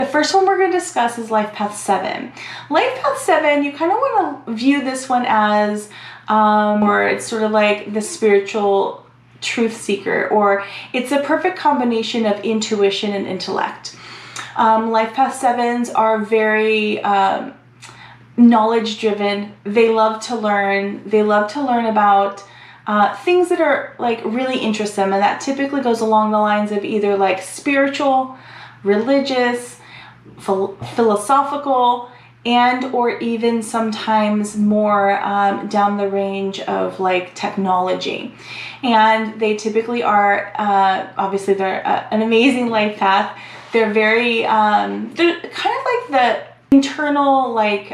The first one we're going to discuss is Life Path 7. Life Path 7, you kind of want to view this one as, or it's sort of like the spiritual truth seeker, or it's a perfect combination of intuition and intellect. Life Path 7s are very knowledge driven. They love to learn. They love to learn about things that are like really interest them, and that typically goes along the lines of either like spiritual, religious, philosophical, and or even sometimes more down the range of like technology. And they typically are obviously they're an amazing life path. They're very they're kind of like the internal like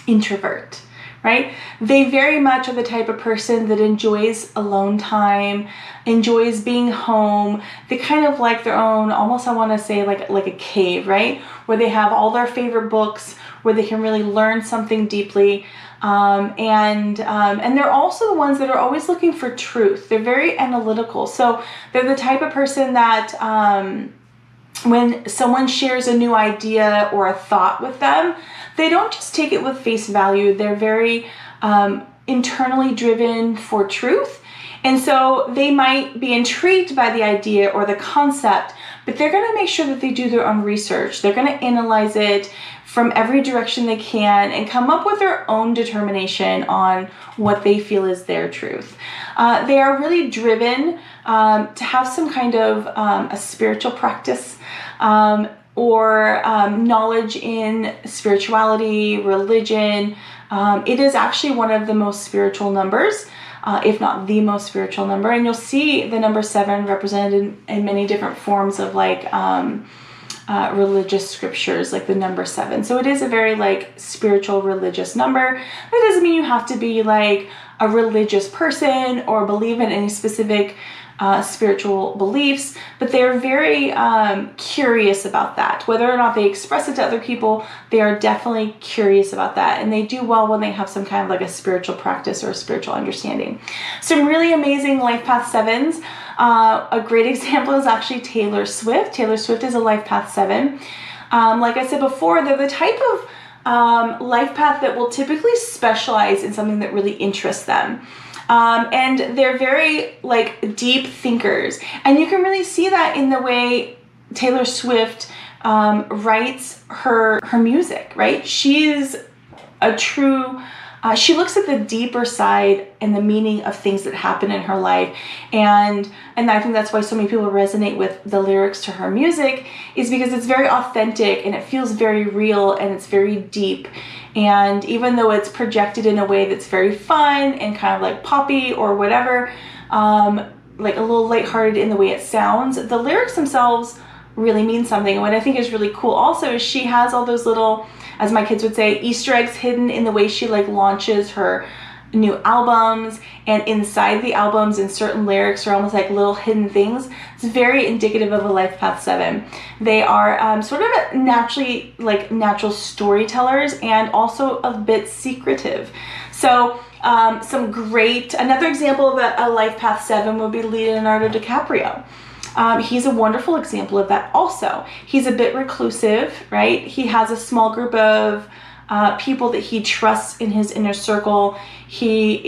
introvert, right? They very much are the type of person that enjoys alone time, enjoys being home. They kind of like their own, almost I want to say like a cave, right? Where they have all their favorite books, where they can really learn something deeply. And they're also the ones that are always looking for truth. They're very analytical. So they're the type of person that when someone shares a new idea or a thought with them, they don't just take it with face value. They're very internally driven for truth. And so they might be intrigued by the idea or the concept, but they're going to make sure that they do their own research. They're going to analyze it from every direction they can and come up with their own determination on what they feel is their truth. They are really driven to have some kind of a spiritual practice or knowledge in spirituality, religion. It is actually one of the most spiritual numbers, if not the most spiritual number. And you'll see the number 7 represented in many different forms of like religious scriptures, like the number 7. So it is a very like spiritual religious number. That doesn't mean you have to be like a religious person or believe in any specific spiritual beliefs, but they're very curious about that. Whether or not they express it to other people, they are definitely curious about that, and they do well when they have some kind of like a spiritual practice or a spiritual understanding. Some really amazing Life Path 7s. A great example is actually Taylor Swift. Taylor Swift is a Life Path 7. Like I said before, they're the type of life path that will typically specialize in something that really interests them. And they're very like deep thinkers, and you can really see that in the way Taylor Swift writes her music, right? She's a true she looks at the deeper side and the meaning of things that happen in her life, and I think that's why so many people resonate with the lyrics to her music, is because it's very authentic and it feels very real and it's very deep. And even though it's projected in a way that's very fun and kind of like poppy or whatever, like a little lighthearted in the way it sounds, the lyrics themselves really mean something. And what I think is really cool also is she has all those little, as my kids would say, Easter eggs hidden in the way she like launches her new albums, and inside the albums and certain lyrics are almost like little hidden things. It's very indicative of a Life Path 7. They are sort of naturally like natural storytellers and also a bit secretive. So another example of a Life Path 7 would be Leonardo DiCaprio. He's a wonderful example of that also. He's a bit reclusive, right? He has a small group of people that he trusts in his inner circle. He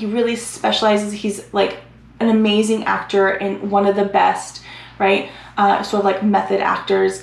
really specializes. He's like an amazing actor and one of the best, right? Sort of like method actors.